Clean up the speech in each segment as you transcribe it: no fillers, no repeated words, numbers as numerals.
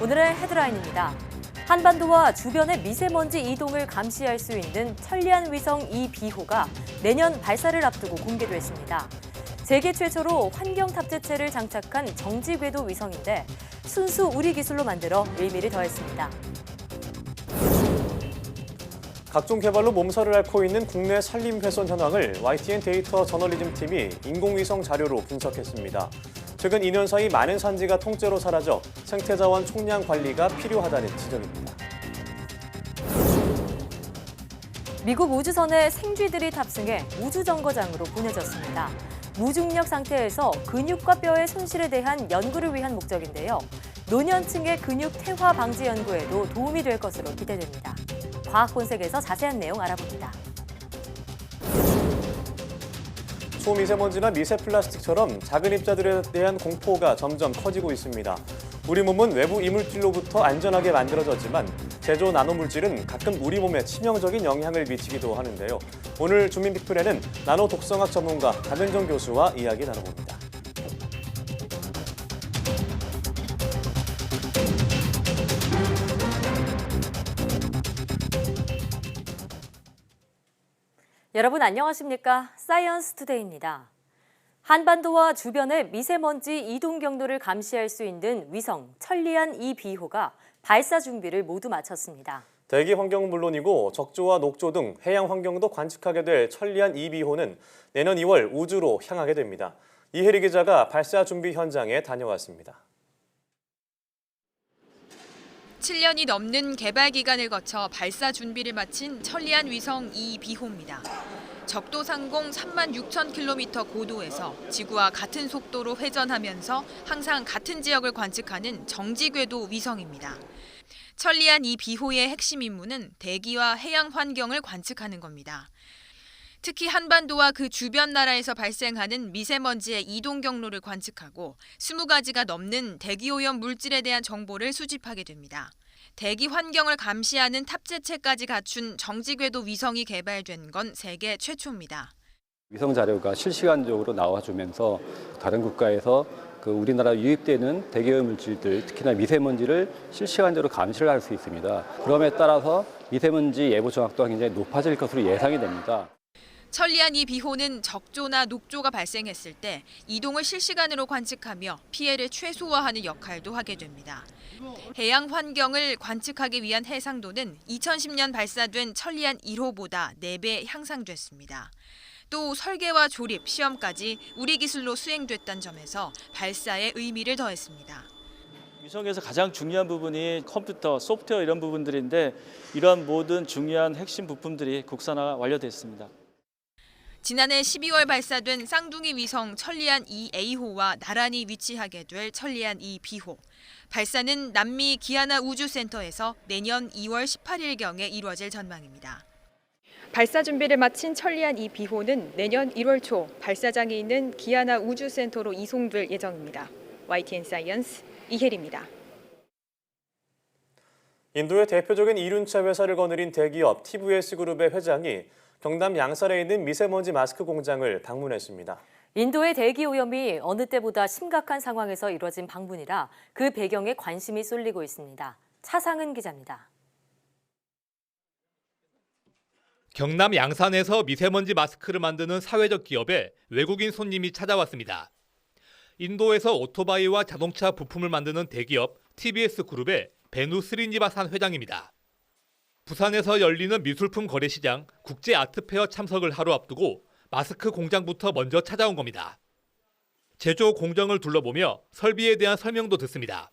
오늘의 헤드라인입니다. 한반도와 주변의 미세먼지 이동을 감시할 수 있는 천리안 위성 2B호가 내년 발사를 앞두고 공개됐습니다. 세계 최초로 환경 탑재체를 장착한 정지궤도 위성인데 순수 우리 기술로 만들어 의미를 더했습니다. 각종 개발로 몸살을 앓고 있는 국내 산림 훼손 현황을 YTN 데이터 저널리즘 팀이 인공위성 자료로 분석했습니다. 최근 2년 사이 많은 산지가 통째로 사라져 생태자원 총량 관리가 필요하다는 지적입니다. 미국 우주선에 생쥐들이 탑승해 우주정거장으로 보내졌습니다. 무중력 상태에서 근육과 뼈의 손실에 대한 연구를 위한 목적인데요. 노년층의 근육 퇴화 방지 연구에도 도움이 될 것으로 기대됩니다. 과학본색에서 자세한 내용 알아봅니다. 초미세먼지나 미세플라스틱처럼 작은 입자들에 대한 공포가 점점 커지고 있습니다. 우리 몸은 외부 이물질로부터 안전하게 만들어졌지만 제조 나노물질은 가끔 우리 몸에 치명적인 영향을 미치기도 하는데요. 오늘 주민빅플에는 나노 독성학 전문가 박은정 교수와 이야기 나눠봅니다. 여러분 안녕하십니까? 사이언스 투데이입니다. 한반도와 주변의 미세먼지 이동 경로를 감시할 수 있는 위성 천리안 2B호가 발사 준비를 모두 마쳤습니다. 대기 환경은 물론이고 적조와 녹조 등 해양 환경도 관측하게 될 천리안 2B호는 내년 2월 우주로 향하게 됩니다. 이혜리 기자가 발사 준비 현장에 다녀왔습니다. 7년이 넘는 개발 기간을 거쳐 발사 준비를 마친 천리안 위성 2B호입니다. 적도 상공 36,000km 고도에서 지구와 같은 속도로 회전하면서 항상 같은 지역을 관측하는 정지궤도 위성입니다. 천리안 2B호의 핵심 임무는 대기와 해양 환경을 관측하는 겁니다. 특히 한반도와 그 주변 나라에서 발생하는 미세먼지의 이동 경로를 관측하고 20가지가 넘는 대기오염 물질에 대한 정보를 수집하게 됩니다. 대기 환경을 감시하는 탑재체까지 갖춘 정지궤도 위성이 개발된 건 세계 최초입니다. 위성 자료가 실시간적으로 나와주면서 다른 국가에서 우리나라 유입되는 대기오염 물질들, 특히나 미세먼지를 실시간적으로 감시를 할 수 있습니다. 그럼에 따라서 미세먼지 예보 정확도가 굉장히 높아질 것으로 예상이 됩니다. 천리안 2B호는 적조나 녹조가 발생했을 때 이동을 실시간으로 관측하며 피해를 최소화하는 역할도 하게 됩니다. 해양 환경을 관측하기 위한 해상도는 2010년 발사된 천리안 1호보다 4배 향상됐습니다. 또 설계와 조립, 시험까지 우리 기술로 수행됐다는 점에서 발사에 의미를 더했습니다. 위성에서 가장 중요한 부분이 컴퓨터, 소프트웨어 이런 부분들인데 이러한 모든 중요한 핵심 부품들이 국산화가 완료됐습니다. 지난해 12월 발사된 쌍둥이 위성 천리안 2A호와 나란히 위치하게 될 천리안 2B호. 발사는 남미 기아나 우주센터에서 내년 2월 18일경에 이루어질 전망입니다. 발사 준비를 마친 천리안 2B호는 내년 1월 초 발사장에 있는 기아나 우주센터로 이송될 예정입니다. YTN 사이언스 이혜리입니다. 인도의 대표적인 이륜차 회사를 거느린 대기업 TVS 그룹의 회장이 경남 양산에 있는 미세먼지 마스크 공장을 방문했습니다. 인도의 대기 오염이 어느 때보다 심각한 상황에서 이뤄진 방문이라 그 배경에 관심이 쏠리고 있습니다. 차상은 기자입니다. 경남 양산에서 미세먼지 마스크를 만드는 사회적 기업에 외국인 손님이 찾아왔습니다. 인도에서 오토바이와 자동차 부품을 만드는 대기업 TVS 그룹의 베누 스리니바산 회장입니다. 부산에서 열리는 미술품 거래시장 국제 아트페어 참석을 하루 앞두고 마스크 공장부터 먼저 찾아온 겁니다. 제조 공정을 둘러보며 설비에 대한 설명도 듣습니다.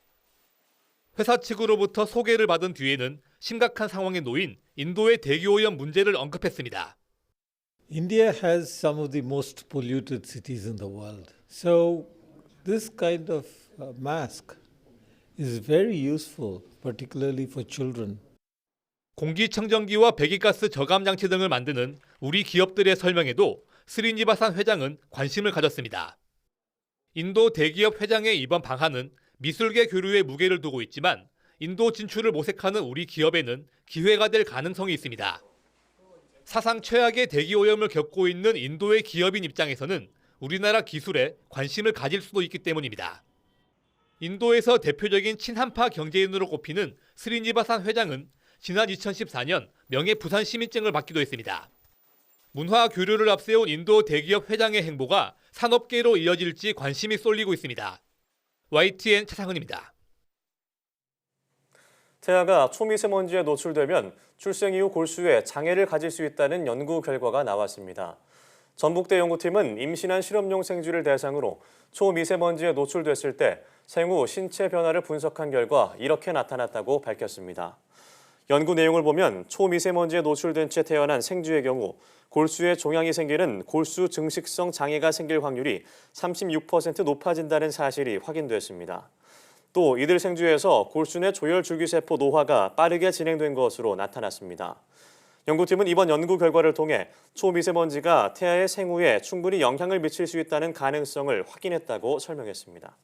회사 측으로부터 소개를 받은 뒤에는 심각한 상황에 놓인 인도의 대기오염 문제를 언급했습니다. India has some of the most polluted cities in the world. So this kind of mask is very useful, particularly for children. 공기청정기와 배기가스 저감 장치 등을 만드는 우리 기업들의 설명에도 스리니바산 회장은 관심을 가졌습니다. 인도 대기업 회장의 이번 방한은 미술계 교류에 무게를 두고 있지만 인도 진출을 모색하는 우리 기업에는 기회가 될 가능성이 있습니다. 사상 최악의 대기오염을 겪고 있는 인도의 기업인 입장에서는 우리나라 기술에 관심을 가질 수도 있기 때문입니다. 인도에서 대표적인 친한파 경제인으로 꼽히는 스리니바산 회장은 지난 2014년 명예 부산 시민증을 받기도 했습니다. 문화 교류를 앞세운 인도 대기업 회장의 행보가 산업계로 이어질지 관심이 쏠리고 있습니다. YTN 차상은입니다. 태아가 초미세먼지에 노출되면 출생 이후 골수에 장애를 가질 수 있다는 연구 결과가 나왔습니다. 전북대 연구팀은 임신한 실험용 생쥐를 대상으로 초미세먼지에 노출됐을 때 생후 신체 변화를 분석한 결과 이렇게 나타났다고 밝혔습니다. 연구 내용을 보면 초미세먼지에 노출된 채 태어난 생쥐의 경우 골수에 종양이 생기는 골수 증식성 장애가 생길 확률이 36% 높아진다는 사실이 확인됐습니다. 또 이들 생쥐에서 골수 내 조혈 줄기세포 노화가 빠르게 진행된 것으로 나타났습니다. 연구팀은 이번 연구 결과를 통해 초미세먼지가 태아의 생후에 충분히 영향을 미칠 수 있다는 가능성을 확인했다고 설명했습니다.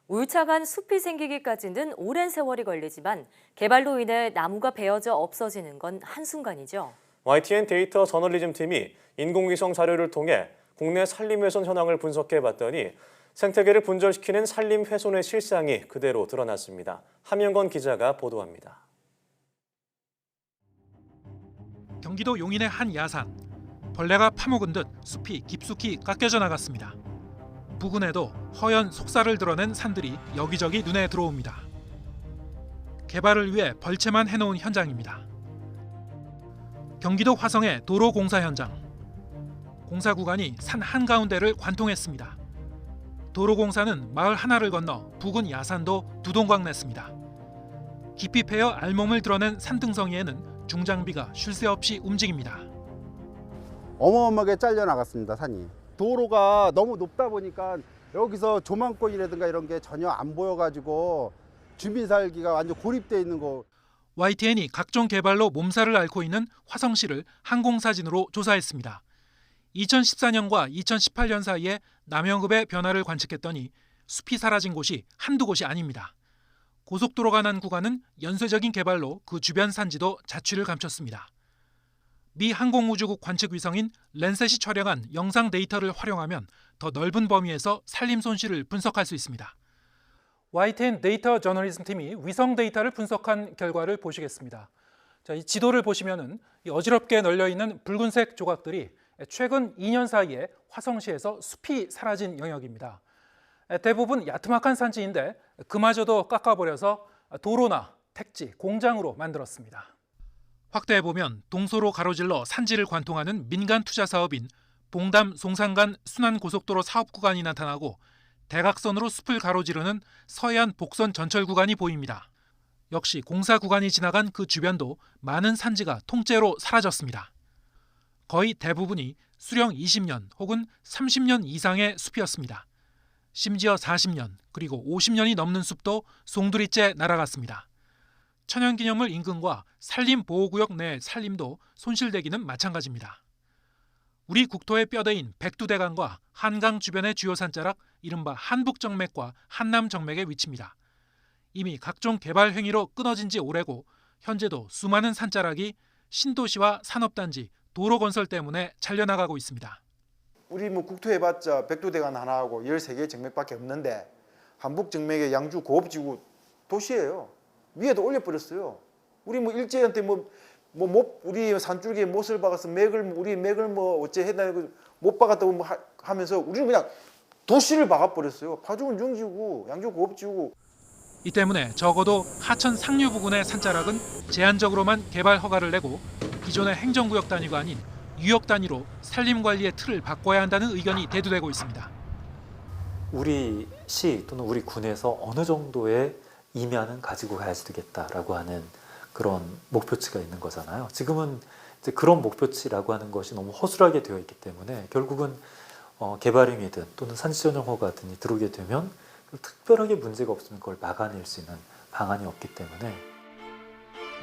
울창한 숲이 생기기까지는 오랜 세월이 걸리지만 개발로 인해 나무가 베어져 없어지는 건 한순간이죠. YTN 데이터 저널리즘 팀이 인공위성 자료를 통해 국내 산림훼손 현황을 분석해봤더니 생태계를 분절시키는 산림훼손의 실상이 그대로 드러났습니다. 함영건 기자가 보도합니다. 경기도 용인의 한 야산. 벌레가 파먹은 듯 숲이 깊숙이 깎여져 나갔습니다. 부근에도 허연 속살을 드러낸 산들이 여기저기 눈에 들어옵니다. 개발을 위해 벌채만 해놓은 현장입니다. 경기도 화성의 도로 공사 현장. 공사 구간이 산 한가운데를 관통했습니다. 도로 공사는 마을 하나를 건너 부근 야산도 두동강 냈습니다. 깊이 패여 알몸을 드러낸 산등성이에는 중장비가 쉴 새 없이 움직입니다. 어마어마하게 잘려 나갔습니다. 산이. 도로가 너무 높다 보니까 여기서 조망권이라든가 이런 게 전혀 안 보여가지고 주민 살기가 완전 고립돼 있는 거. YTN이 각종 개발로 몸살을 앓고 있는 화성시를 항공사진으로 조사했습니다. 2014년과 2018년 사이에 남영읍의 변화를 관측했더니 숲이 사라진 곳이 한두 곳이 아닙니다. 고속도로가 난 구간은 연쇄적인 개발로 그 주변 산지도 자취를 감췄습니다. 미 항공우주국 관측 위성인 랜셋이 촬영한 영상 데이터를 활용하면 더 넓은 범위에서 산림 손실을 분석할 수 있습니다. YTN 데이터 저널리즘 팀이 위성 데이터를 분석한 결과를 보시겠습니다. 자, 이 지도를 보시면은 이 어지럽게 널려 있는 붉은색 조각들이 최근 2년 사이에 화성시에서 숲이 사라진 영역입니다. 대부분 야트막한 산지인데 그마저도 깎아버려서 도로나 택지, 공장으로 만들었습니다. 확대해보면 동서로 가로질러 산지를 관통하는 민간 투자 사업인 봉담 송산간 순환고속도로 사업 구간이 나타나고 대각선으로 숲을 가로지르는 서해안 복선 전철 구간이 보입니다. 역시 공사 구간이 지나간 그 주변도 많은 산지가 통째로 사라졌습니다. 거의 대부분이 수령 20년 혹은 30년 이상의 숲이었습니다. 심지어 40년 그리고 50년이 넘는 숲도 송두리째 날아갔습니다. 천연기념물 인근과 산림보호구역 내 산림도 손실되기는 마찬가지입니다. 우리 국토의 뼈대인 백두대간과 한강 주변의 주요 산자락 이른바 한북정맥과 한남정맥의 위치입니다. 이미 각종 개발 행위로 끊어진 지 오래고 현재도 수많은 산자락이 신도시와 산업단지, 도로 건설 때문에 잘려나가고 있습니다. 우리 국토 해봤자 백두대간 하나하고 13개의 정맥밖에 없는데 한북정맥의 양주 고업지구 도시예요. 위에도 올려버렸어요. 우리 일제한테 우리 산줄기에 못을 박아서 우리 맥을 어째 해다 못 박았다고 하면서 우리는 그냥 도시를 박아버렸어요. 파주군 영지구, 양주 고업지구. 이 때문에 적어도 하천 상류 부근의 산자락은 제한적으로만 개발 허가를 내고 기존의 행정구역 단위가 아닌 유역 단위로 산림관리의 틀을 바꿔야 한다는 의견이 대두되고 있습니다. 우리 시 또는 우리 군에서 어느 정도의 임야는 가지고 가야지 되겠다라고 하는 그런 목표치가 있는 거잖아요. 지금은 이제 그런 목표치라고 하는 것이 너무 허술하게 되어 있기 때문에 결국은 개발행위든 또는 산지전용 허가든이 들어오게 되면 특별하게 문제가 없으면 그걸 막아낼 수 있는 방안이 없기 때문에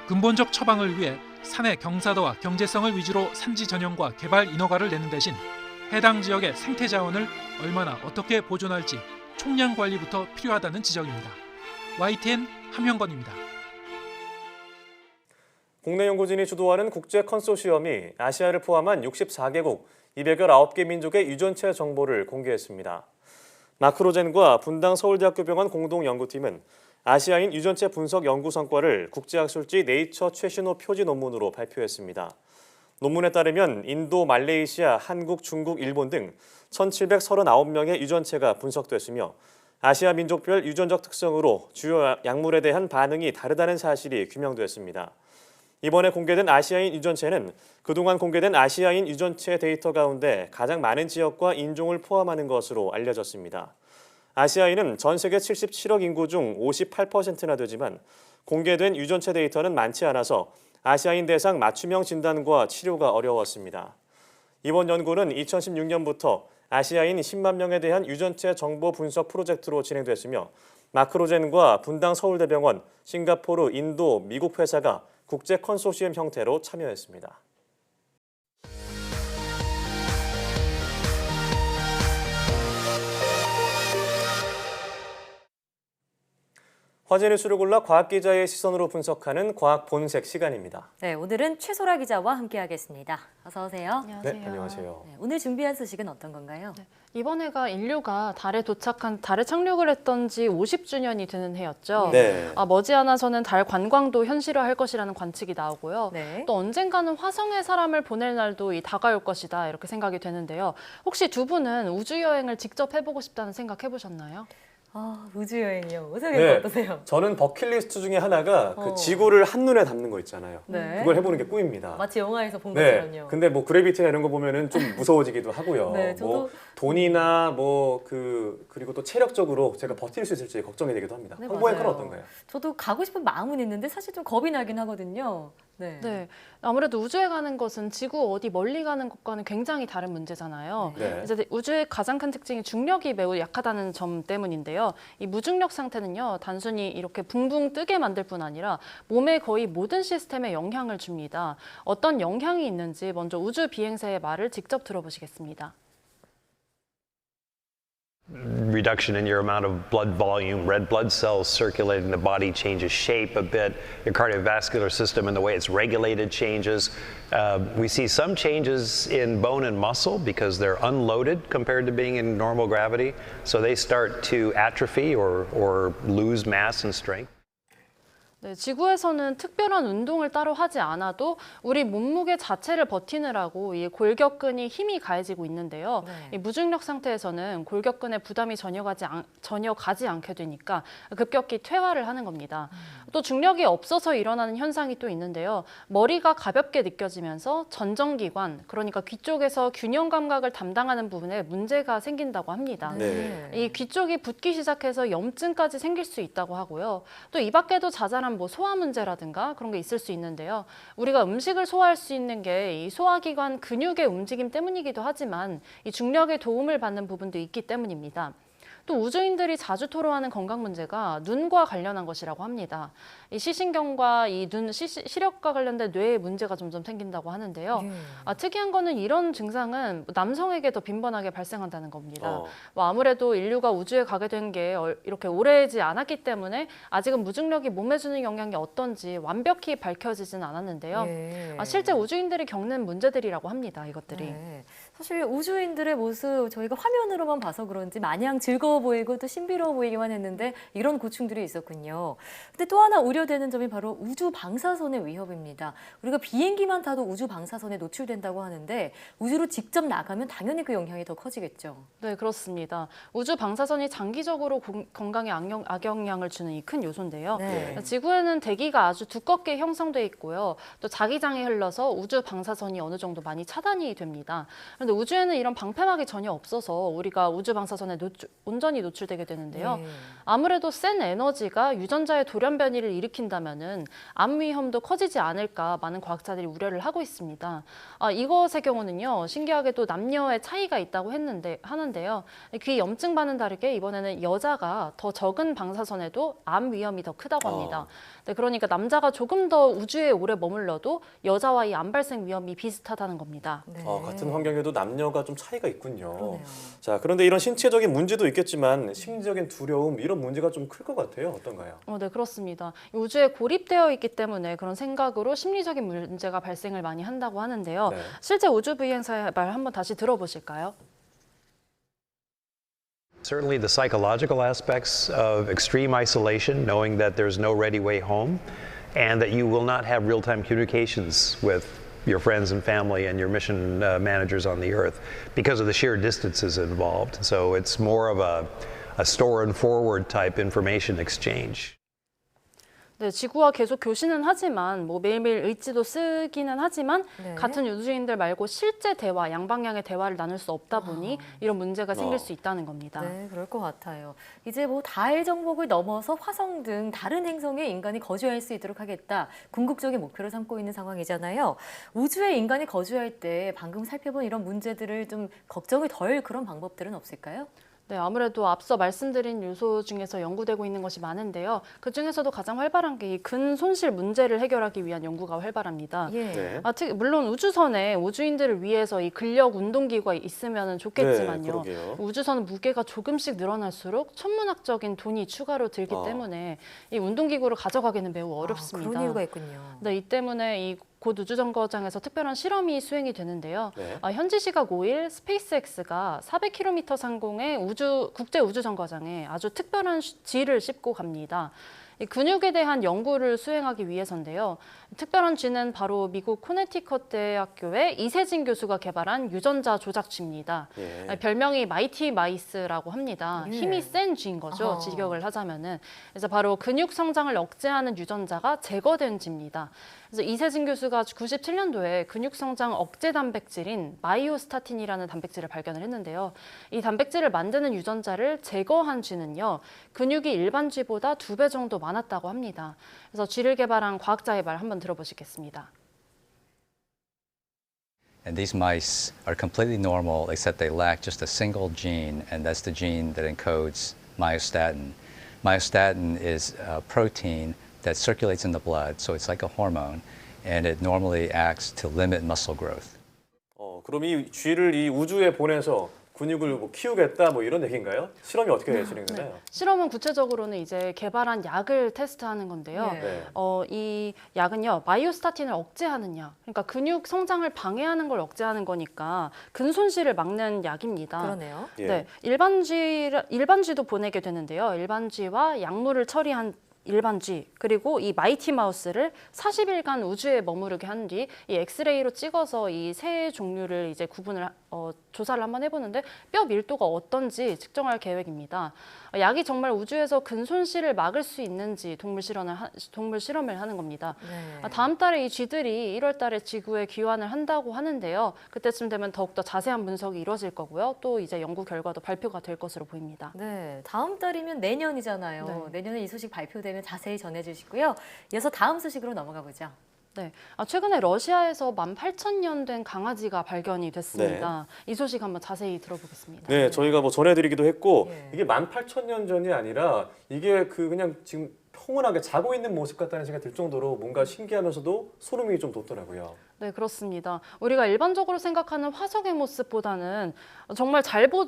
근본적 처방을 위해 산의 경사도와 경제성을 위주로 산지 전용과 개발 인허가를 내는 대신 해당 지역의 생태 자원을 얼마나 어떻게 보존할지 총량 관리부터 필요하다는 지적입니다. YTN 함영건입니다. 국내 연구진이 주도하는 국제 컨소시엄이 아시아를 포함한 64개국 219개 민족의 유전체 정보를 공개했습니다. 마크로젠과 분당 서울대학교 병원 공동연구팀은 아시아인 유전체 분석 연구 성과를 국제학술지 네이처 최신호 표지 논문으로 발표했습니다. 논문에 따르면 인도, 말레이시아, 한국, 중국, 일본 등 1,739명의 유전체가 분석됐으며 아시아 민족별 유전적 특성으로 주요 약물에 대한 반응이 다르다는 사실이 규명됐습니다. 이번에 공개된 아시아인 유전체는 그동안 공개된 아시아인 유전체 데이터 가운데 가장 많은 지역과 인종을 포함하는 것으로 알려졌습니다. 아시아인은 전 세계 77억 인구 중 58%나 되지만 공개된 유전체 데이터는 많지 않아서 아시아인 대상 맞춤형 진단과 치료가 어려웠습니다. 이번 연구는 2016년부터 아시아인 10만 명에 대한 유전체 정보 분석 프로젝트로 진행됐으며 마크로젠과 분당 서울대병원, 싱가포르, 인도, 미국 회사가 국제 컨소시엄 형태로 참여했습니다. 화제 뉴스를 골라 과학 기자의 시선으로 분석하는 과학 본색 시간입니다. 네, 오늘은 최소라 기자와 함께하겠습니다. 어서 오세요. 안녕하세요. 네, 안녕하세요. 네, 오늘 준비한 소식은 어떤 건가요? 네, 이번 해가 인류가 달에 착륙을 했던 지 50주년이 되는 해였죠. 네. 머지않아서는 달 관광도 현실화할 것이라는 관측이 나오고요. 네. 또 언젠가는 화성에 사람을 보낼 날도 다가올 것이다 이렇게 생각이 되는데요. 혹시 두 분은 우주 여행을 직접 해보고 싶다는 생각 해보셨나요? 우주 여행이요. 오성님 네, 어떠세요? 저는 버킷리스트 중에 하나가 그 어. 지구를 한눈에 담는 거 있잖아요. 네. 그걸 해보는 게 꿈입니다. 마치 영화에서 본 네, 것처럼요. 근데 뭐 그래비티나 이런 거 보면은 좀 무서워지기도 하고요. 네, 저도 뭐 돈이나 그리고 또 체력적으로 제가 버틸 수 있을지 걱정이 되기도 합니다. 네, 황보혜는 맞아요. 어떤가요? 저도 가고 싶은 마음은 있는데 사실 좀 겁이 나긴 하거든요. 네. 네, 아무래도 우주에 가는 것은 지구 어디 멀리 가는 것과는 굉장히 다른 문제잖아요. 네. 이제 우주의 가장 큰 특징이 중력이 매우 약하다는 점 때문인데요. 이 무중력 상태는요, 단순히 이렇게 붕붕 뜨게 만들 뿐 아니라 몸의 거의 모든 시스템에 영향을 줍니다. 어떤 영향이 있는지 먼저 우주 비행사의 말을 직접 들어보시겠습니다. Reduction in your amount of blood volume, red blood cells circulating the body changes shape a bit. Your cardiovascular system and the way it's regulated changes. We see some changes in bone and muscle because they're unloaded compared to being in normal gravity. So they start to atrophy or lose mass and strength. 네, 지구에서는 특별한 운동을 따로 하지 않아도 우리 몸무게 자체를 버티느라고 이 골격근이 힘이 가해지고 있는데요. 네. 이 무중력 상태에서는 골격근에 부담이 전혀 가지 않게 되니까 급격히 퇴화를 하는 겁니다. 또 중력이 없어서 일어나는 현상이 또 있는데요. 머리가 가볍게 느껴지면서 전정기관, 그러니까 귀 쪽에서 균형 감각을 담당하는 부분에 문제가 생긴다고 합니다. 네. 이 귀 쪽이 붓기 시작해서 염증까지 생길 수 있다고 하고요. 또 이 밖에도 자잘한 뭐 소화 문제라든가 그런 게 있을 수 있는데요. 우리가 음식을 소화할 수 있는 게 이 소화기관 근육의 움직임 때문이기도 하지만 이 중력의 도움을 받는 부분도 있기 때문입니다. 또 우주인들이 자주 토로하는 건강 문제가 눈과 관련한 것이라고 합니다. 이 시신경과 이 눈 시력과 관련된 뇌에 문제가 점점 생긴다고 하는데요. 특이한 거는 이런 증상은 남성에게 더 빈번하게 발생한다는 겁니다. 아무래도 인류가 우주에 가게 된 게 이렇게 오래지 않았기 때문에 아직은 무중력이 몸에 주는 영향이 어떤지 완벽히 밝혀지진 않았는데요. 실제 우주인들이 겪는 문제들이라고 합니다. 이것들이. 네. 사실 우주인들의 모습 저희가 화면으로만 봐서 그런지 마냥 즐거워 보이고 또 신비로워 보이기만 했는데 이런 고충들이 있었군요. 근데 또 하나 우려되는 점이 바로 우주 방사선의 위협입니다. 우리가 비행기만 타도 우주 방사선에 노출된다고 하는데 우주로 직접 나가면 당연히 그 영향이 더 커지겠죠. 네, 그렇습니다. 우주 방사선이 장기적으로 건강에 악영향을 주는 이 큰 요소인데요. 네. 지구에는 대기가 아주 두껍게 형성돼 있고요. 또 자기장에 흘러서 우주 방사선이 어느 정도 많이 차단이 됩니다. 그런데 우주에는 이런 방패막이 전혀 없어서 우리가 우주 방사선에 온전히 노출되게 되는데요. 아무래도 센 에너지가 유전자의 돌연변이를 일으킨다면은 암 위험도 커지지 않을까 많은 과학자들이 우려를 하고 있습니다. 이것의 경우는요, 신기하게도 남녀의 차이가 있다고 하는데요. 귀 염증과는 다르게 이번에는 여자가 더 적은 방사선에도 암 위험이 더 크다고 합니다. 네, 그러니까 남자가 조금 더 우주에 오래 머물러도 여자와 이 암 발생 위험이 비슷하다는 겁니다. 네. 같은 환경에도 남녀가 좀 차이가 있군요. 그러네요. 자, 그런데 이런 신체적인 문제도 있겠지만 심리적인 두려움 이런 문제가 좀 클 것 같아요. 어떤가요? 네, 그렇습니다. 우주에 고립되어 있기 때문에 그런 생각으로 심리적인 문제가 발생을 많이 한다고 하는데요. 네. 실제 우주 비행사의 말 한번 다시 들어보실까요? Certainly the psychological aspects of extreme isolation, knowing that there's no ready way home, and that you will not have real-time communications with your friends and family and your mission managers on the Earth because of the sheer distances involved. So it's more of a store and forward type information exchange. 네, 지구와 계속 교신은 하지만 뭐 매일매일 의지도 쓰기는 하지만 네. 같은 우주인들 말고 실제 대화, 양방향의 대화를 나눌 수 없다 보니 이런 문제가 생길 수 있다는 겁니다. 네, 그럴 것 같아요. 이제 뭐 달 정복을 넘어서 화성 등 다른 행성에 인간이 거주할 수 있도록 하겠다. 궁극적인 목표를 삼고 있는 상황이잖아요. 우주에 인간이 거주할 때 방금 살펴본 이런 문제들을 좀 걱정이 덜 그런 방법들은 없을까요? 네, 아무래도 앞서 말씀드린 요소 중에서 연구되고 있는 것이 많은데요. 그중에서도 가장 활발한 게 이 근손실 문제를 해결하기 위한 연구가 활발합니다. 예. 네. 물론 우주선에 우주인들을 위해서 이 근력 운동기구가 있으면 좋겠지만요. 네, 그러게요. 우주선 무게가 조금씩 늘어날수록 천문학적인 돈이 추가로 들기 때문에 이 운동기구를 가져가기는 매우 어렵습니다. 그런 이유가 있군요. 네, 이 때문에 이 곧 우주정거장에서 특별한 실험이 수행이 되는데요. 네. 현지 시각 5일 스페이스X가 400km 상공의 국제 우주정거장에 아주 특별한 쥐를 싣고 갑니다. 이 근육에 대한 연구를 수행하기 위해서인데요. 특별한 쥐는 바로 미국 코네티컷 대학교의 이세진 교수가 개발한 유전자 조작 쥐입니다. 예. 별명이 마이티 마이스라고 합니다. 예. 힘이 센 쥐인 거죠. 어허. 직역을 하자면은. 그래서 바로 근육 성장을 억제하는 유전자가 제거된 쥐입니다. 그래서 이세진 교수가 97년도에 근육 성장 억제 단백질인 마이오스타틴이라는 단백질을 발견을 했는데요. 이 단백질을 만드는 유전자를 제거한 쥐는요. 근육이 일반 쥐보다 2배 정도 많았다고 합니다. 그래서 쥐를 개발한 과학자의 말 한번 들어보시겠습니다. And these mice are completely normal, except they lack just a single gene, and that's the gene that encodes myostatin. Myostatin is a protein that circulates in the blood, so it's like a hormone, and it normally acts to limit muscle growth. 그럼 이 쥐를 이 우주에 보내서 근육을 뭐 키우겠다 뭐 이런 얘기인가요? 실험이 어떻게 진행되나요? 네. 실험은 구체적으로는 이제 개발한 약을 테스트하는 건데요. 네. 이 약은요, 마이오스타틴을 억제하는 약. 그러니까 근육 성장을 방해하는 걸 억제하는 거니까 근손실을 막는 약입니다. 그러네요. 예. 네, 일반쥐도 보내게 되는데요. 일반쥐와 약물을 처리한 일반쥐 그리고 이 마이티 마우스를 40일간 우주에 머무르게 한 뒤 이 엑스레이로 찍어서 이 세 종류를 이제 구분을 조사를 한번 해보는데 뼈 밀도가 어떤지 측정할 계획입니다. 약이 정말 우주에서 근손실을 막을 수 있는지 동물 실험을 하는 겁니다. 네. 다음 달에 이 쥐들이 1월 달에 지구에 귀환을 한다고 하는데요. 그때쯤 되면 더욱더 자세한 분석이 이루어질 거고요. 또 이제 연구 결과도 발표가 될 것으로 보입니다. 네, 다음 달이면 내년이잖아요. 네. 내년에 이 소식 발표되면 자세히 전해주시고요. 이어서 다음 소식으로 넘어가 보죠. 네, 최근에 러시아에서 18,000년 된 강아지가 발견이 됐습니다. 이 소식 한번 자세히 들어보겠습니다. 네, 저희가 뭐 전해드리기도 했고 예. 이게 18,000년 전이 아니라 이게 그냥 지금 평온하게 자고 있는 모습 같다는 생각이 들 정도로 뭔가 신기하면서도 소름이 좀 돋더라고요. 네, 그렇습니다. 우리가 일반적으로 생각하는 화석의 모습보다는 정말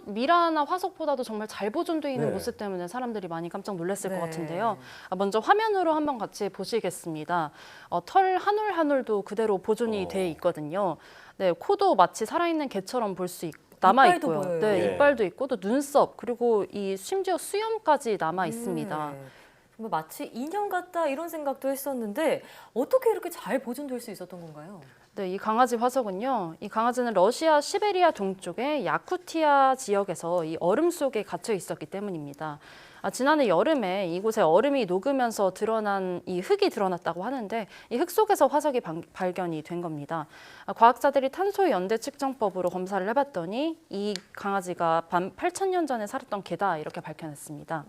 미라나 화석보다도 정말 잘 보존되어 있는 네. 모습 때문에 사람들이 많이 깜짝 놀랐을 네. 것 같은데요. 먼저 화면으로 한번 같이 보시겠습니다. 털 한 올 한 올도 그대로 보존이 돼 있거든요. 네, 코도 마치 살아있는 개처럼 볼 수 남아 이빨도 있고요. 보여요. 네, 예. 이빨도 있고 또 눈썹 그리고 이 심지어 수염까지 남아 있습니다. 정말 마치 인형 같다 이런 생각도 했었는데 어떻게 이렇게 잘 보존될 수 있었던 건가요? 네, 이 강아지 화석은요. 이 강아지는 러시아 시베리아 동쪽의 야쿠티아 지역에서 이 얼음 속에 갇혀 있었기 때문입니다. 지난해 여름에 이곳에 얼음이 녹으면서 드러난 이 흙이 드러났다고 하는데 이 흙 속에서 화석이 발견이 된 겁니다. 과학자들이 탄소 연대 측정법으로 검사를 해봤더니 이 강아지가 8,000년 전에 살았던 개다 이렇게 밝혀냈습니다.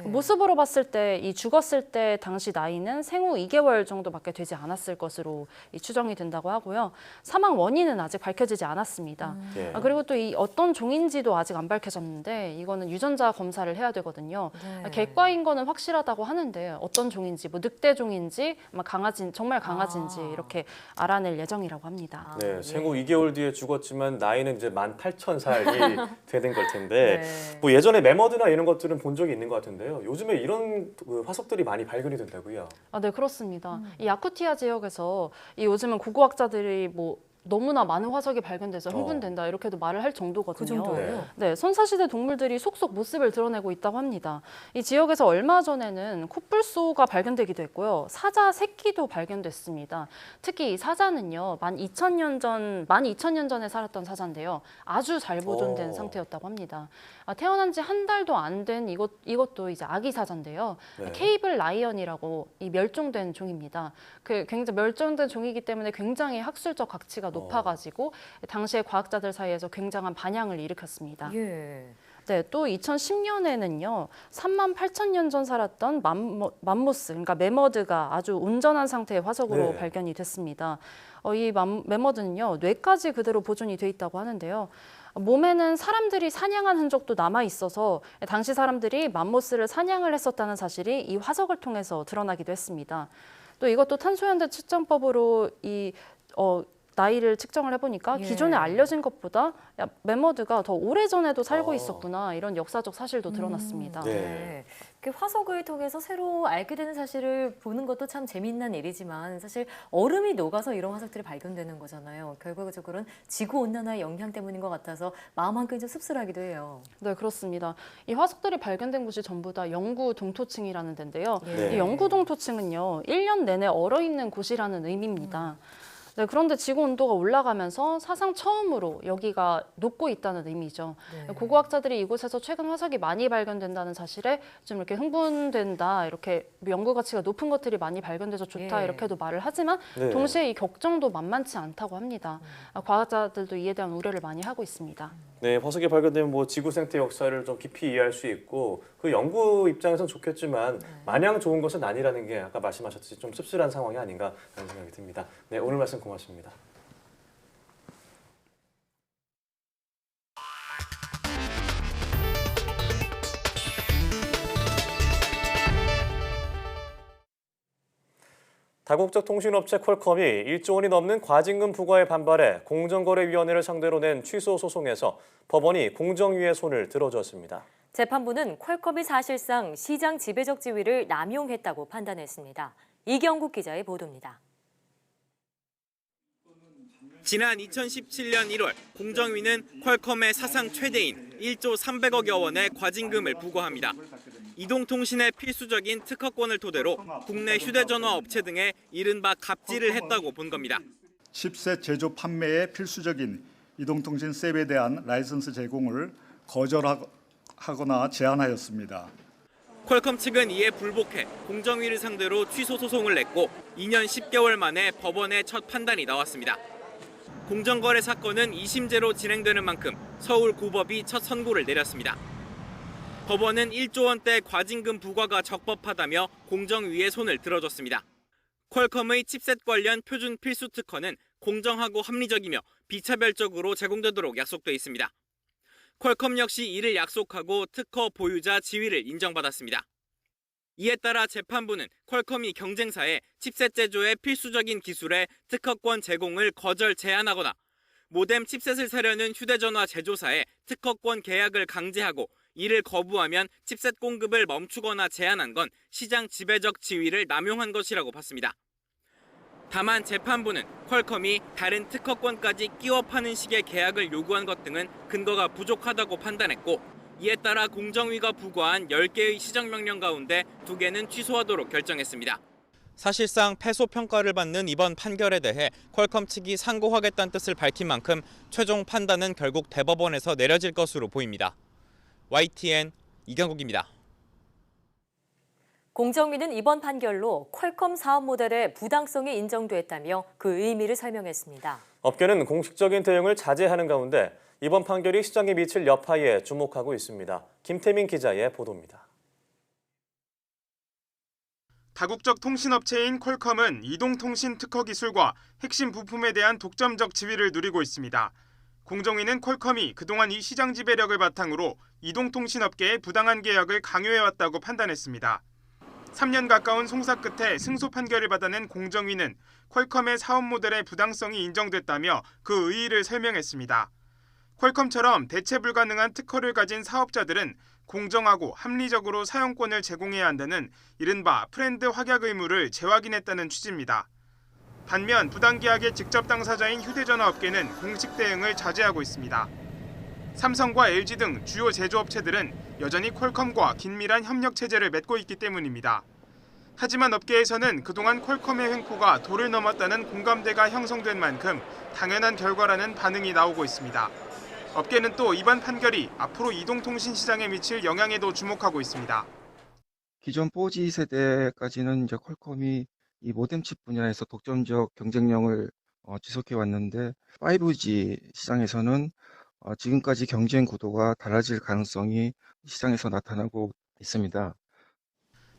모습으로 봤을 때 이 죽었을 때 당시 나이는 생후 2개월 정도밖에 되지 않았을 것으로 추정이 된다고 하고요. 사망 원인은 아직 밝혀지지 않았습니다. 예. 그리고 또 이 어떤 종인지도 아직 안 밝혀졌는데 이거는 유전자 검사를 해야 되거든요. 네. 객과인 거는 확실하다고 하는데 어떤 종인지, 뭐 늑대종인지, 아마 정말 강아지인지 이렇게 알아낼 예정이라고 합니다. 네, 생후 2개월 뒤에 죽었지만 나이는 이제 18,000살이 되는 걸 텐데 네. 뭐 예전에 매머드나 이런 것들은 본 적이 있는 것 같은데요. 요즘에 이런 화석들이 많이 발견이 된다고요. 네, 그렇습니다. 이 야쿠티아 지역에서 요즘은 고고학자들이 너무나 많은 화석이 발견돼서 흥분된다 이렇게도 말을 할 정도거든요. 그 정도예요? 네, 선사시대 동물들이 속속 모습을 드러내고 있다고 합니다. 이 지역에서 얼마 전에는 코뿔소가 발견되기도 했고요. 사자 새끼도 발견됐습니다. 특히 이 사자는요, 12,000년 전에 살았던 사자인데요. 아주 잘 보존된 상태였다고 합니다. 태어난 지 한 달도 안 된 이것도 이제 아기 사자인데요. 네. 케이블 라이언이라고 이 멸종된 종입니다. 굉장히 멸종된 종이기 때문에 굉장히 학술적 가치가 높아가지고 당시에 과학자들 사이에서 굉장한 반향을 일으켰습니다. 예. 네, 또 2010년에는요, 38,000년 전 살았던 맘모스, 그러니까 매머드가 아주 온전한 상태의 화석으로 네. 발견이 됐습니다. 이 매머드는요, 뇌까지 그대로 보존이 돼 있다고 하는데요. 몸에는 사람들이 사냥한 흔적도 남아 있어서 당시 사람들이 맘모스를 사냥을 했었다는 사실이 이 화석을 통해서 드러나기도 했습니다. 또 이것도 탄소연대 측정법으로 나이를 측정을 해보니까 기존에 알려진 것보다 매머드가 더 오래전에도 살고 있었구나 이런 역사적 사실도 드러났습니다. 네. 화석을 통해서 새로 알게 되는 사실을 보는 것도 참 재미있는 일이지만 사실 얼음이 녹아서 이런 화석들이 발견되는 거잖아요. 결과적으로는 지구온난화의 영향 때문인 것 같아서 마음 한켠이 좀 씁쓸하기도 해요. 네, 그렇습니다. 이 화석들이 발견된 곳이 전부 다 영구 동토층이라는 데인데요. 네. 이 영구 동토층은요, 1년 내내 얼어있는 곳이라는 의미입니다. 네, 그런데 지구 온도가 올라가면서 사상 처음으로 여기가 녹고 있다는 의미죠. 네. 고고학자들이 이곳에서 최근 화석이 많이 발견된다는 사실에 좀 이렇게 흥분된다, 이렇게 연구 가치가 높은 것들이 많이 발견돼서 좋다, 예. 이렇게도 말을 하지만 네. 동시에 이 걱정도 만만치 않다고 합니다. 과학자들도 이에 대한 우려를 많이 하고 있습니다. 네, 화석이 발견되면 지구 생태 역사를 좀 깊이 이해할 수 있고 그 연구 입장에서는 좋겠지만 마냥 좋은 것은 아니라는 게 아까 말씀하셨듯이 좀 씁쓸한 상황이 아닌가 하는 생각이 듭니다. 네, 오늘 말씀 고맙습니다. 다국적 통신업체 퀄컴이 1조 원이 넘는 과징금 부과에 반발해 공정거래위원회를 상대로 낸 취소 소송에서 법원이 공정위의 손을 들어줬습니다. 재판부는 퀄컴이 사실상 시장 지배적 지위를 남용했다고 판단했습니다. 이경국 기자의 보도입니다. 지난 2017년 1월 공정위는 퀄컴의 사상 최대인 1조 300억여 원의 과징금을 부과합니다. 이동통신의 필수적인 특허권을 토대로 국내 휴대전화 업체 등에 이른바 갑질을 했다고 본 겁니다. 칩셋 제조 판매에 필수적인 이동통신 셉에 대한 라이선스 제공을 거절하거나 제한하였습니다. 퀄컴 측은 이에 불복해 공정위를 상대로 취소 소송을 냈고 2년 10개월 만에 법원의 첫 판단이 나왔습니다. 공정거래 사건은 2심제로 진행되는 만큼 서울고법이 첫 선고를 내렸습니다. 법원은 1조 원대 과징금 부과가 적법하다며 공정위의 손을 들어줬습니다. 퀄컴의 칩셋 관련 표준 필수 특허는 공정하고 합리적이며 비차별적으로 제공되도록 약속돼 있습니다. 퀄컴 역시 이를 약속하고 특허 보유자 지위를 인정받았습니다. 이에 따라 재판부는 퀄컴이 경쟁사에 칩셋 제조의 필수적인 기술의 특허권 제공을 거절 제한하거나 모뎀 칩셋을 사려는 휴대전화 제조사에 특허권 계약을 강제하고 이를 거부하면 칩셋 공급을 멈추거나 제한한 건 시장 지배적 지위를 남용한 것이라고 봤습니다. 다만 재판부는 퀄컴이 다른 특허권까지 끼워 파는 식의 계약을 요구한 것 등은 근거가 부족하다고 판단했고 이에 따라 공정위가 부과한 10개의 시정명령 가운데 2개는 취소하도록 결정했습니다. 사실상 패소 평가를 받는 이번 판결에 대해 퀄컴 측이 상고하겠다는 뜻을 밝힌 만큼 최종 판단은 결국 대법원에서 내려질 것으로 보입니다. YTN 이경국입니다. 공정위는 이번 판결로 퀄컴 사업 모델의 부당성이 인정됐다며 그 의미를 설명했습니다. 업계는 공식적인 대응을 자제하는 가운데 이번 판결이 시장에 미칠 여파에 주목하고 있습니다. 김태민 기자의 보도입니다. 다국적 통신업체인 퀄컴은 이동통신 특허 기술과 핵심 부품에 대한 독점적 지위를 누리고 있습니다. 공정위는 퀄컴이 그동안 이 시장 지배력을 바탕으로 이동통신업계에 부당한 계약을 강요해왔다고 판단했습니다. 3년 가까운 송사 끝에 승소 판결을 받아낸 공정위는 퀄컴의 사업 모델의 부당성이 인정됐다며 그 의의를 설명했습니다. 퀄컴처럼 대체 불가능한 특허를 가진 사업자들은 공정하고 합리적으로 사용권을 제공해야 한다는 이른바 프렌드 확약 의무를 재확인했다는 취지입니다. 반면 부당계약의 직접 당사자인 휴대전화 업계는 공식 대응을 자제하고 있습니다. 삼성과 LG 등 주요 제조업체들은 여전히 퀄컴과 긴밀한 협력 체제를 맺고 있기 때문입니다. 하지만 업계에서는 그동안 퀄컴의 횡포가 도를 넘었다는 공감대가 형성된 만큼 당연한 결과라는 반응이 나오고 있습니다. 업계는 또 이번 판결이 앞으로 이동통신 시장에 미칠 영향에도 주목하고 있습니다. 기존 4G 세대까지는 이제 퀄컴이 이 모뎀 칩 분야에서 독점적 경쟁력을 지속해 왔는데 5G 시장에서는 지금까지 경쟁 구도가 달라질 가능성이 시장에서 나타나고 있습니다.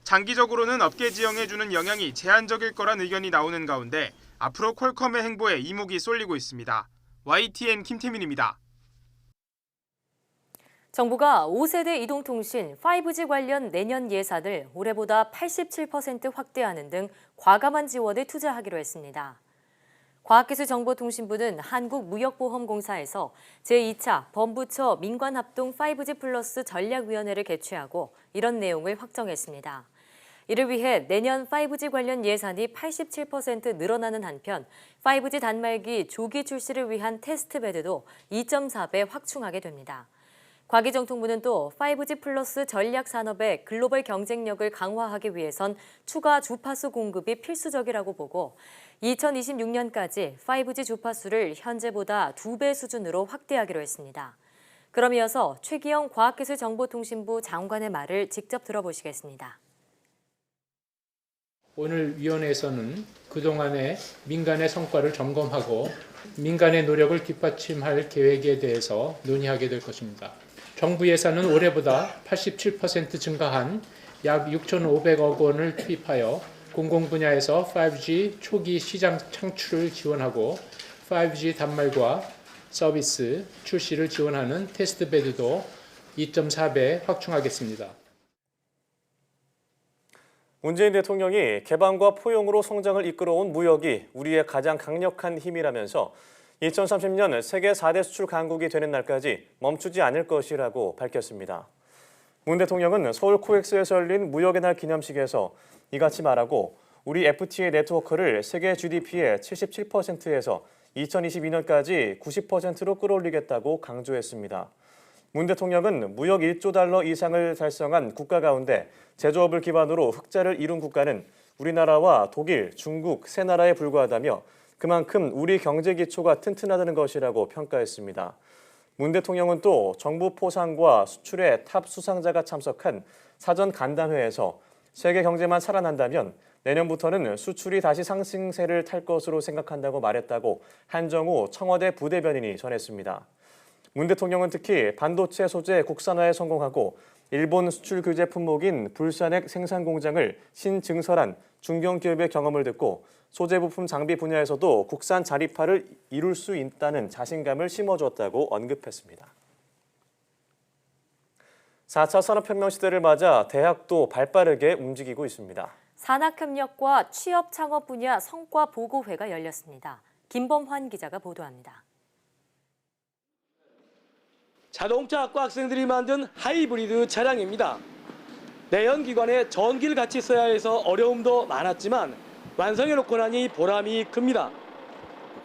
장기적으로는 업계 지형에 주는 영향이 제한적일 거란 의견이 나오는 가운데 앞으로 퀄컴의 행보에 이목이 쏠리고 있습니다. YTN 김태민입니다. 정부가 5세대 이동통신 5G 관련 내년 예산을 올해보다 87% 확대하는 등 과감한 지원을 투자하기로 했습니다. 과학기술정보통신부는 한국무역보험공사에서 제2차 범부처 민관합동 5G 플러스 전략위원회를 개최하고 이런 내용을 확정했습니다. 이를 위해 내년 5G 관련 예산이 87% 늘어나는 한편 5G 단말기 조기 출시를 위한 테스트베드도 2.4배 확충하게 됩니다. 과기정통부는 또 5G 플러스 전략 산업의 글로벌 경쟁력을 강화하기 위해선 추가 주파수 공급이 필수적이라고 보고 2026년까지 5G 주파수를 현재보다 2배 수준으로 확대하기로 했습니다. 그럼 이어서 최기영 과학기술정보통신부 장관의 말을 직접 들어보시겠습니다. 오늘 위원회에서는 그동안의 민간의 성과를 점검하고 민간의 노력을 뒷받침할 계획에 대해서 논의하게 될 것입니다. 정부 예산은 올해보다 87% 증가한 약 6,500억 원을 투입하여 공공 분야에서 5G 초기 시장 창출을 지원하고 5G 단말과 서비스 출시를 지원하는 테스트베드도 2.4배 확충하겠습니다. 문재인 대통령이 개방과 포용으로 성장을 이끌어온 무역이 우리의 가장 강력한 힘이라면서 2030년 세계 4대 수출 강국이 되는 날까지 멈추지 않을 것이라고 밝혔습니다. 문 대통령은 서울 코엑스에서 열린 무역의 날 기념식에서 이같이 말하고 우리 FTA 네트워크를 세계 GDP의 77%에서 2022년까지 90%로 끌어올리겠다고 강조했습니다. 문 대통령은 무역 1조 달러 이상을 달성한 국가 가운데 제조업을 기반으로 흑자를 이룬 국가는 우리나라와 독일, 중국 세 나라에 불과하다며 그만큼 우리 경제 기초가 튼튼하다는 것이라고 평가했습니다. 문 대통령은 또 정부 포상과 수출의 탑 수상자가 참석한 사전 간담회에서 세계 경제만 살아난다면 내년부터는 수출이 다시 상승세를 탈 것으로 생각한다고 말했다고 한정우 청와대 부대변인이 전했습니다. 문 대통령은 특히 반도체 소재 국산화에 성공하고 일본 수출 규제 품목인 불산액 생산 공장을 신증설한 중견기업의 경험을 듣고 소재 부품 장비 분야에서도 국산 자립화를 이룰 수 있다는 자신감을 심어주었다고 언급했습니다. 4차 산업혁명 시대를 맞아 대학도 발빠르게 움직이고 있습니다. 산학협력과 취업 창업 분야 성과 보고회가 열렸습니다. 김범환 기자가 보도합니다. 자동차학과 학생들이 만든 하이브리드 차량입니다. 내연기관에 전기를 같이 써야 해서 어려움도 많았지만 완성해놓고 나니 보람이 큽니다.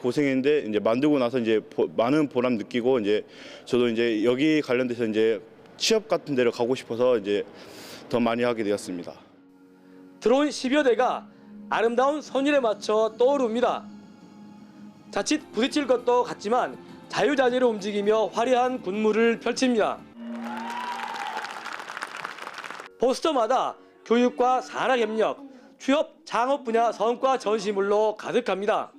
고생했는데 이제 만들고 나서 이제 많은 보람 느끼고 이제 저도 이제 여기 관련돼서 이제 취업 같은 데를 가고 싶어서 이제 더 많이 하게 되었습니다. 드론 10여 대가 아름다운 선율에 맞춰 떠오릅니다. 자칫 부딪힐 것도 같지만 자유자재로 움직이며 화려한 군무를 펼칩니다. 포스터마다 교육과 산학협력, 취업, 창업 분야 성과 전시물로 가득합니다.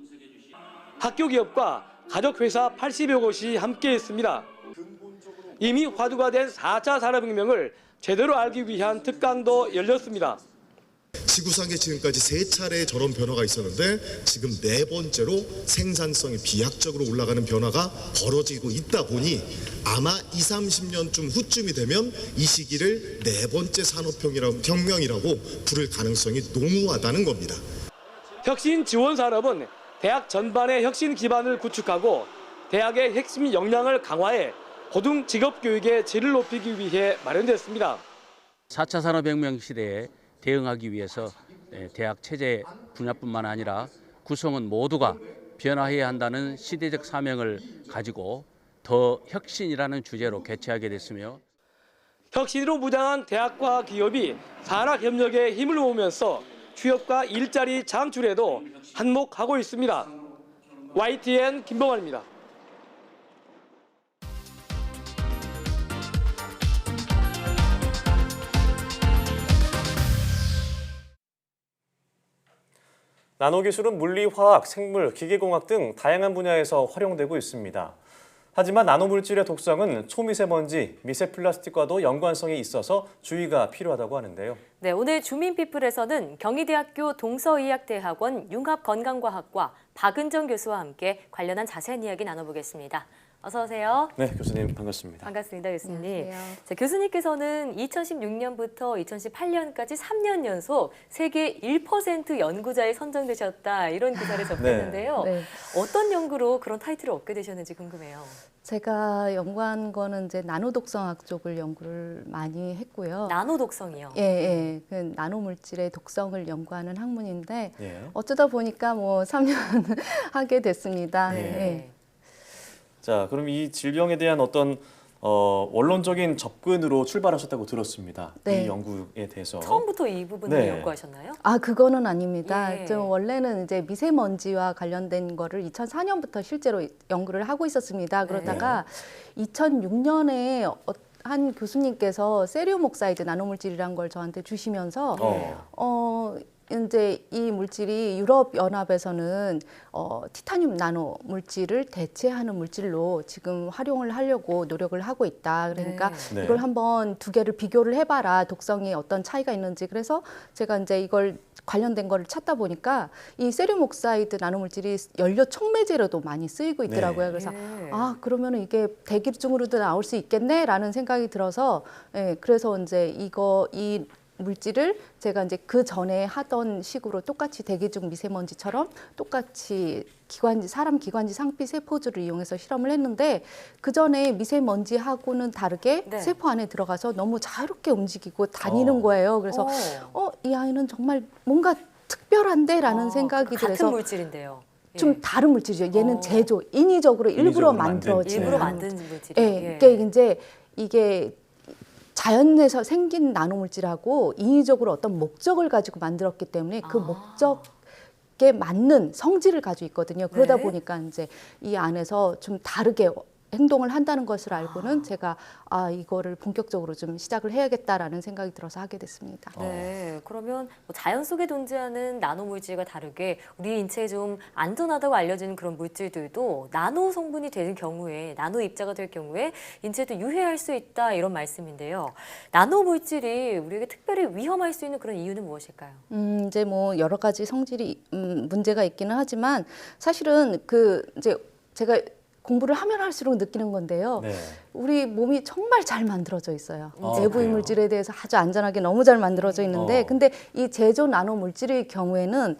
학교 기업과 가족회사 80여 곳이 함께했습니다. 이미 화두가 된 4차 산업혁명을 제대로 알기 위한 특강도 열렸습니다. 지구상에 지금까지 3차례의 저런 변화가 있었는데 지금 4번째로 생산성이 비약적으로 올라가는 변화가 벌어지고 있다 보니 아마 20-30년쯤 후쯤이 되면 이 시기를 4번째 산업혁명이라고 부를 가능성이 농후하다는 겁니다. 혁신 지원 산업은 대학 전반의 혁신 기반을 구축하고 대학의 핵심 역량을 강화해 고등 직업 교육의 질을 높이기 위해 마련됐습니다. 4차 산업혁명 시대에 대응하기 위해서 대학 체제 분야뿐만 아니라 구성원 모두가 변화해야 한다는 시대적 사명을 가지고 더 혁신이라는 주제로 개최하게 됐으며 혁신으로 무장한 대학과 기업이 산학협력에 힘을 모으면서 취업과 일자리 창출에도 한몫하고 있습니다. YTN 김봉환입니다. 나노기술은 물리, 화학, 생물, 기계공학 등 다양한 분야에서 활용되고 있습니다. 하지만 나노물질의 독성은 초미세먼지, 미세 플라스틱과도 연관성이 있어서 주의가 필요하다고 하는데요. 네, 오늘 주민피플에서는 경희대학교 동서의학대학원 융합건강과학과 박은정 교수와 함께 관련한 자세한 이야기 나눠보겠습니다. 어서 오세요. 네, 교수님 반갑습니다. 반갑습니다, 교수님. 안녕하세요. 자, 교수님께서는 2016년부터 2018년까지 3년 연속 세계 1% 연구자에 선정되셨다 이런 기사를 접했는데요. 네. 어떤 연구로 그런 타이틀을 얻게 되셨는지 궁금해요. 제가 연구한 거는 이제 나노 독성학 쪽을 연구를 많이 했고요. 나노 독성이요? 예, 예. 그 나노 물질의 독성을 연구하는 학문인데 예. 어쩌다 보니까 뭐 3년 하게 됐습니다. 예. 예. 자, 그럼 이 질병에 대한 어떤 원론적인 접근으로 출발하셨다고 들었습니다. 네. 이 연구에 대해서. 처음부터 이 부분을 네. 연구하셨나요? 아, 그거는 아닙니다. 예. 좀 원래는 이제 미세먼지와 관련된 거를 2004년부터 실제로 연구를 하고 있었습니다. 그러다가 2006년에 한 교수님께서 세리움 옥사이드 나노물질이라는 걸 저한테 주시면서 이제 이 물질이 유럽 연합에서는 티타늄 나노 물질을 대체하는 물질로 지금 활용을 하려고 노력을 하고 있다. 그러니까 네. 이걸 한번 두 개를 비교를 해봐라. 독성이 어떤 차이가 있는지. 그래서 제가 이제 이걸 관련된 거를 찾다 보니까 이 세리움 옥사이드 나노 물질이 연료 촉매제로도 많이 쓰이고 있더라고요. 네. 그래서 네. 아, 그러면은 이게 대기중으로도 나올 수 있겠네라는 생각이 들어서 그래서 이제 이 물질을 제가 이제 그 전에 하던 식으로 똑같이 대기중 미세먼지처럼 똑같이 사람 기관지 상피 세포들을 이용해서 실험을 했는데 그 전에 미세먼지하고는 다르게 네. 세포 안에 들어가서 너무 자유롭게 움직이고 다니는 거예요. 그래서 이 아이는 정말 뭔가 특별한데라는 생각이 같은 들어서 물질인데요. 좀 다른 물질이죠. 얘는 제조, 인위적으로 일부러 만들어진 일부러 만든 물질이에요. 예, 그러니까 이게 자연에서 생긴 나노물질하고 인위적으로 어떤 목적을 가지고 만들었기 때문에 그 목적에 맞는 성질을 가지고 있거든요. 그러다 네. 보니까 이제 이 안에서 좀 다르게 행동을 한다는 것을 알고는 제가 이거를 본격적으로 좀 시작을 해야겠다라는 생각이 들어서 하게 됐습니다. 네, 그러면 뭐 자연 속에 존재하는 나노 물질과 다르게 우리 인체에 좀 안전하다고 알려지는 그런 물질들도 나노 성분이 되는 경우에, 나노 입자가 될 경우에 인체에도 유해할 수 있다 이런 말씀인데요. 나노 물질이 우리에게 특별히 위험할 수 있는 그런 이유는 무엇일까요? 이제 뭐 여러 가지 성질이 문제가 있기는 하지만 사실은 이제 제가 공부를 하면 할수록 느끼는 건데요. 네. 우리 몸이 정말 잘 만들어져 있어요. 내부 그래요? 물질에 대해서 아주 안전하게 너무 잘 만들어져 있는데 근데 이 제조 나노 물질의 경우에는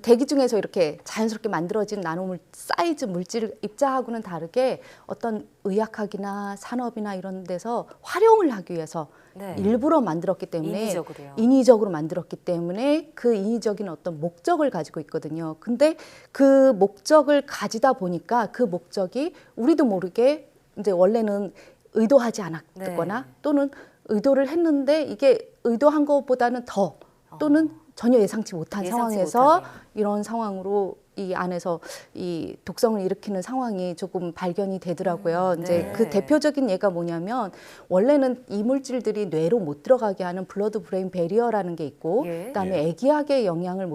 대기 중에서 이렇게 자연스럽게 만들어진 나노 사이즈 물질 입자하고는 다르게 어떤 의학학이나 산업이나 이런 데서 활용을 하기 위해서 네. 일부러 만들었기 때문에 인위적으로요. 만들었기 때문에 그 인위적인 어떤 목적을 가지고 있거든요. 근데 그 목적을 가지다 보니까 그 목적이 우리도 모르게 이제 원래는 의도하지 않았거나 또는 의도를 했는데 이게 의도한 것보다는 더 또는 전혀 예상치 못한 상황에서 이런 상황으로 이 안에서 이 독성을 일으키는 상황이 조금 발견이 되더라고요. 이제 그 대표적인 예가 뭐냐면 원래는 이 물질들이 뇌로 못 들어가게 하는 블러드 브레인 베리어라는 게 있고 그다음에 애기학에 영향을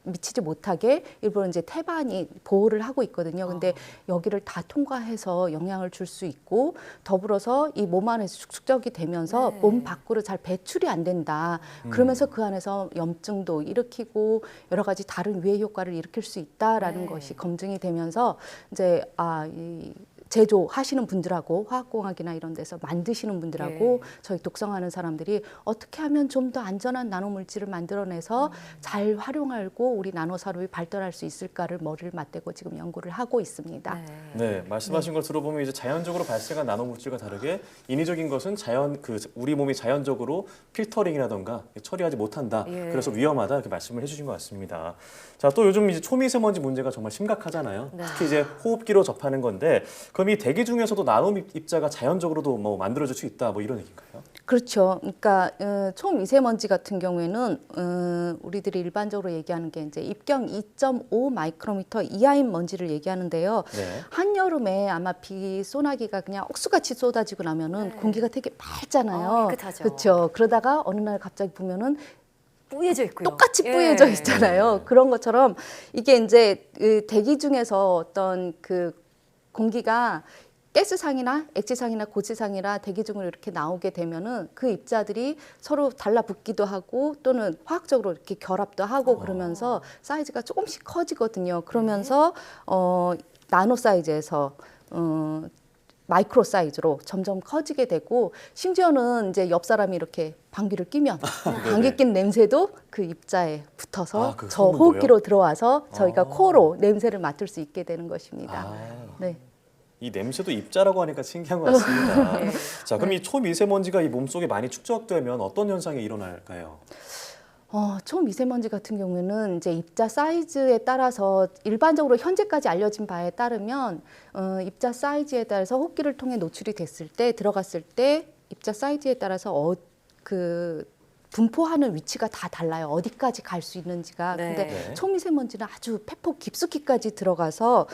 미치지 못하게 일부러 이제 태반이 보호를 하고 있거든요. 근데 여기를 다 통과해서 영향을 줄 수 있고 더불어서 이 몸 안에서 축적이 되면서 몸 밖으로 잘 배출이 안 된다. 그러면서 그 안에서 염증도 일으키고 여러 가지 다른 위해 효과를 일으킬 수 있다라는 것이 검증이 되면서 이제 이 제조하시는 분들하고 화학공학이나 이런 데서 만드시는 분들하고 저희 독성하는 사람들이 어떻게 하면 좀 더 안전한 나노물질을 만들어내서 잘 활용하고 우리 나노산업이 발달할 수 있을까를 머리를 맞대고 지금 연구를 하고 있습니다. 네, 말씀하신 걸 들어보면 이제 자연적으로 발생한 나노물질과 다르게 인위적인 것은 우리 몸이 자연적으로 필터링이라던가 처리하지 못한다. 그래서 위험하다 이렇게 말씀을 해주신 것 같습니다. 자, 또 요즘 이제 초미세먼지 문제가 정말 심각하잖아요. 특히 이제 호흡기로 접하는 건데, 그럼 이 대기 중에서도 나노 입자가 자연적으로도 뭐 만들어질 수 있다, 뭐 이런 얘기인가요? 그렇죠. 그러니까 초미세먼지 같은 경우에는 우리들이 일반적으로 얘기하는 게 이제 입경 2.5 마이크로미터 이하인 먼지를 얘기하는데요. 한여름에 아마 비 소나기가 그냥 억수같이 쏟아지고 나면은 공기가 되게 맑잖아요. 깨끗하죠. 그렇죠. 그러다가 어느 날 갑자기 보면은 뿌얘져 있고요. 똑같이 뿌얘져 있잖아요. 그런 것처럼 이게 이제 대기 중에서 어떤 그 공기가 가스상이나 액체상이나 고체상이나 대기 중으로 이렇게 나오게 되면은 그 입자들이 서로 달라붙기도 하고 또는 화학적으로 이렇게 결합도 하고 그러면서 사이즈가 조금씩 커지거든요. 그러면서 나노 사이즈에서 마이크로 사이즈로 점점 커지게 되고, 심지어는 이제 옆 사람이 이렇게 방귀를 뀌면 방귀 낀 냄새도 그 입자에 붙어서 저 호흡기로 들어와서 저희가 코로 냄새를 맡을 수 있게 되는 것입니다. 네. 이 냄새도 입자라고 하니까 신기한 것 같습니다. 자, 그럼 이 초미세먼지가 이 몸속에 많이 축적되면 어떤 현상이 일어날까요? 초미세먼지 같은 경우에는 이제 입자 사이즈에 따라서 일반적으로 현재까지 알려진 바에 따르면 입자 사이즈에 따라서 호흡기를 통해 노출이 됐을 때 들어갔을 때 입자 사이즈에 따라서 분포하는 위치가 다 달라요. 어디까지 갈 수 있는지가. 근데 초미세먼지는 아주 폐폭 깊숙이까지 들어가서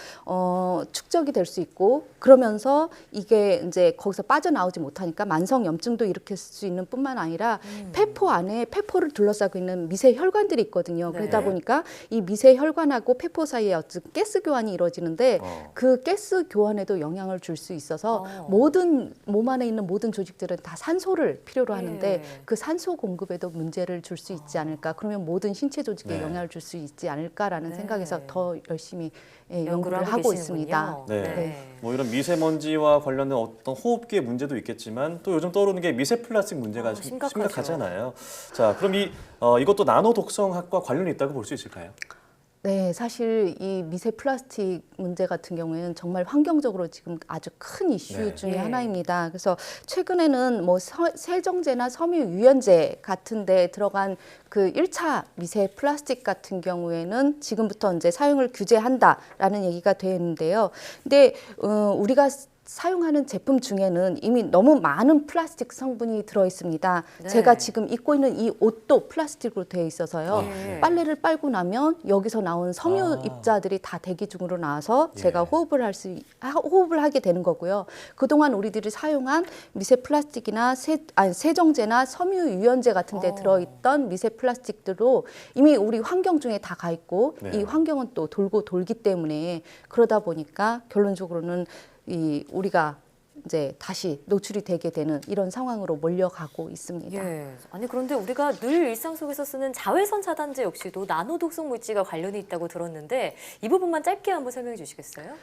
축적이 될 수 있고, 그러면서 이게 이제 거기서 빠져나오지 못하니까 만성염증도 일으킬 수 있는 뿐만 아니라 폐포 안에 폐포를 둘러싸고 있는 미세 혈관들이 있거든요. 그러다 보니까 이 미세 혈관하고 폐포 사이에 어떤 가스 교환이 이루어지는데 그 가스 교환에도 영향을 줄 수 있어서 모든 몸 안에 있는 모든 조직들은 다 산소를 필요로 하는데 그 산소 공급 에도 문제를 줄 수 있지 않을까. 그러면 모든 신체 조직에 영향을 줄 수 있지 않을까라는 생각에서 더 열심히 연구를 하고 있습니다. 뭐 이런 미세먼지와 관련된 어떤 호흡기의 문제도 있겠지만 또 요즘 떠오르는 게 미세 플라스틱 문제가 심각하잖아요. 자, 그럼 이것도 나노 독성학과 관련이 있다고 볼 수 있을까요? 네, 사실 이 미세 플라스틱 문제 같은 경우에는 정말 환경적으로 지금 아주 큰 이슈 중에 하나입니다. 그래서 최근에는 뭐 세정제나 섬유 유연제 같은 데 들어간 그 1차 미세 플라스틱 같은 경우에는 지금부터 이제 사용을 규제한다라는 얘기가 되는데요. 근데 우리가 사용하는 제품 중에는 이미 너무 많은 플라스틱 성분이 들어 있습니다. 제가 지금 입고 있는 이 옷도 플라스틱으로 되어 있어서요. 빨래를 빨고 나면 여기서 나온 섬유 입자들이 다 대기 중으로 나와서 제가 호흡을 하게 되는 거고요. 그동안 우리들이 사용한 미세 플라스틱이나 세정제나 섬유 유연제 같은 데 들어 있던 미세 플라스틱들도 이미 우리 환경 중에 다 가 있고 이 환경은 또 돌고 돌기 때문에, 그러다 보니까 결론적으로는 우리가 이제 다시 노출이 되게 되는 이런 상황으로 몰려가고 있습니다. 아니 그런데 우리가 늘 일상 속에서 쓰는 자외선 차단제 역시도 나노 독성 물질과 관련이 있다고 들었는데 이 부분만 짧게 한번 설명해 주시겠어요?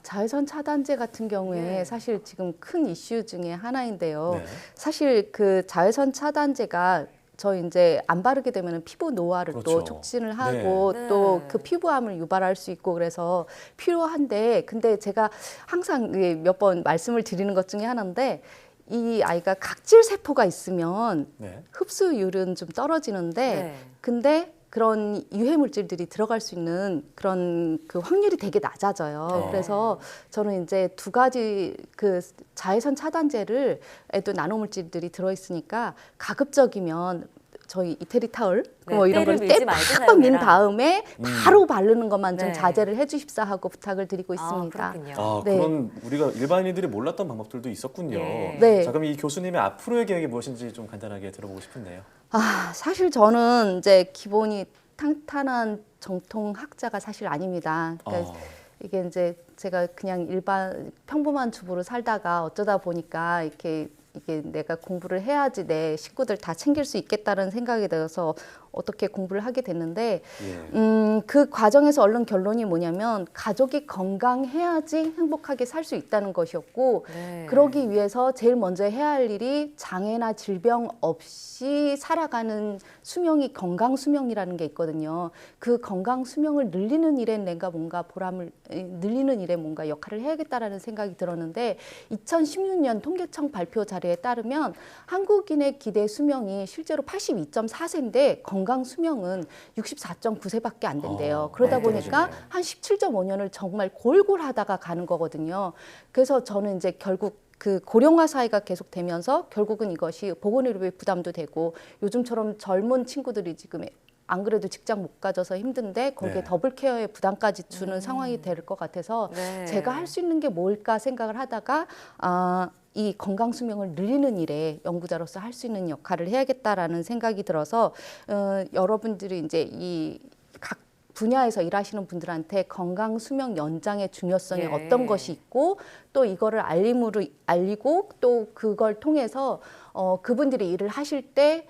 자외선 차단제 같은 경우에 사실 지금 큰 이슈 중에 하나인데요. 사실 그 자외선 차단제가 저희 이제 안 바르게 되면 피부 노화를 또 촉진을 하고 또 그 피부암을 유발할 수 있고 그래서 필요한데, 근데 제가 항상 몇 번 말씀을 드리는 것 중에 하나인데, 이 아이가 각질 세포가 있으면 흡수율은 좀 떨어지는데 근데 그런 유해 물질들이 들어갈 수 있는 그런 그 확률이 되게 낮아져요. 그래서 저는 이제 두 가지 그 자외선 차단제를 또 나노 물질들이 들어 있으니까 가급적이면 저희 이태리 타월 뭐 이런 걸 때 팍팍 민 다음에 바로 바르는 것만 좀 자제를 해주십사 하고 부탁을 드리고 있습니다. 그런 우리가 일반인들이 몰랐던 방법들도 있었군요. 자, 그럼 이 교수님의 앞으로의 계획이 무엇인지 좀 간단하게 들어보고 싶은데요. 사실 저는 이제 기본이 탄탄한 정통학자가 사실 아닙니다. 그러니까 이게 이제 제가 그냥 평범한 주부로 살다가 어쩌다 보니까 이게 내가 공부를 해야지 내 식구들 다 챙길 수 있겠다는 생각이 들어서 어떻게 공부를 하게 됐는데 그 과정에서 얻은 결론이 뭐냐면 가족이 건강해야지 행복하게 살 수 있다는 것이었고 그러기 위해서 제일 먼저 해야 할 일이 장애나 질병 없이 살아가는 수명이 건강 수명이라는 게 있거든요. 그 건강 수명을 늘리는 일에 내가 뭔가 보람을 늘리는 일에 뭔가 역할을 해야겠다라는 생각이 들었는데 2016년 통계청 발표 자료에 따르면 한국인의 기대 수명이 실제로 82.4세인데 건강 수명은 64.9세밖에 안 된대요. 그러다 보니까 한 17.5년을 정말 골골하다가 가는 거거든요. 그래서 저는 이제 결국 그 고령화 사회가 계속되면서 결국은 이것이 보건의료비 부담도 되고 요즘처럼 젊은 친구들이 지금 안 그래도 직장 못 가져서 힘든데 거기에 더블 케어의 부담까지 주는 상황이 될 것 같아서 제가 할 수 있는 게 뭘까 생각을 하다가 이 건강 수명을 늘리는 일에 연구자로서 할 수 있는 역할을 해야겠다라는 생각이 들어서 여러분들이 이제 이 각 분야에서 일하시는 분들한테 건강 수명 연장의 중요성이 어떤 것이 있고 또 이거를 알리고 또 그걸 통해서 그분들이 일을 하실 때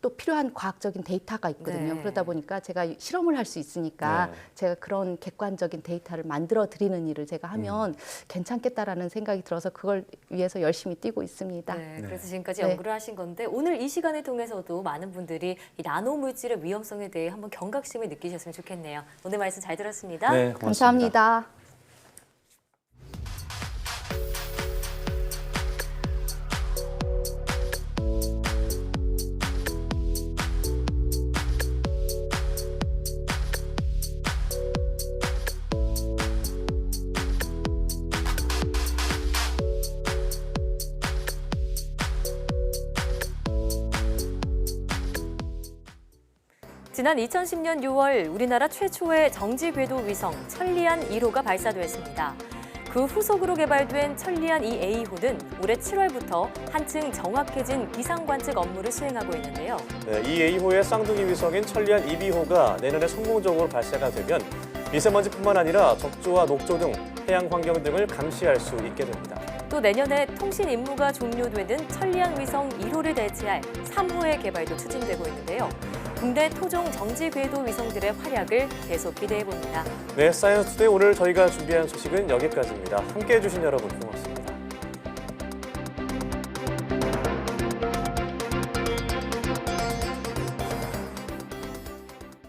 또 필요한 과학적인 데이터가 있거든요. 그러다 보니까 제가 실험을 할 수 있으니까 제가 그런 객관적인 데이터를 만들어 드리는 일을 제가 하면 괜찮겠다라는 생각이 들어서 그걸 위해서 열심히 뛰고 있습니다. 그래서 지금까지 연구를 하신 건데 오늘 이 시간을 통해서도 많은 분들이 이 나노 물질의 위험성에 대해 한번 경각심을 느끼셨으면 좋겠네요. 오늘 말씀 잘 들었습니다. 네, 감사합니다. 지난 2010년 6월 우리나라 최초의 정지 궤도 위성 천리안 1호가 발사됐습니다. 그 후속으로 개발된 천리안 2A호는 올해 7월부터 한층 정확해진 기상 관측 업무를 수행하고 있는데요. 이 A호의 쌍둥이 위성인 천리안 2B호가 내년에 성공적으로 발사가 되면 미세먼지뿐만 아니라 적조와 녹조 등 해양 환경 등을 감시할 수 있게 됩니다. 또 내년에 통신 임무가 종료되는 천리안 위성 1호를 대체할 3호의 개발도 추진되고 있는데요. 국내 토종 정지 궤도 위성들의 활약을 계속 기대해 봅니다. 네, 사이언스 투데이 오늘 저희가 준비한 소식은 여기까지입니다. 함께해 주신 여러분 고맙습니다.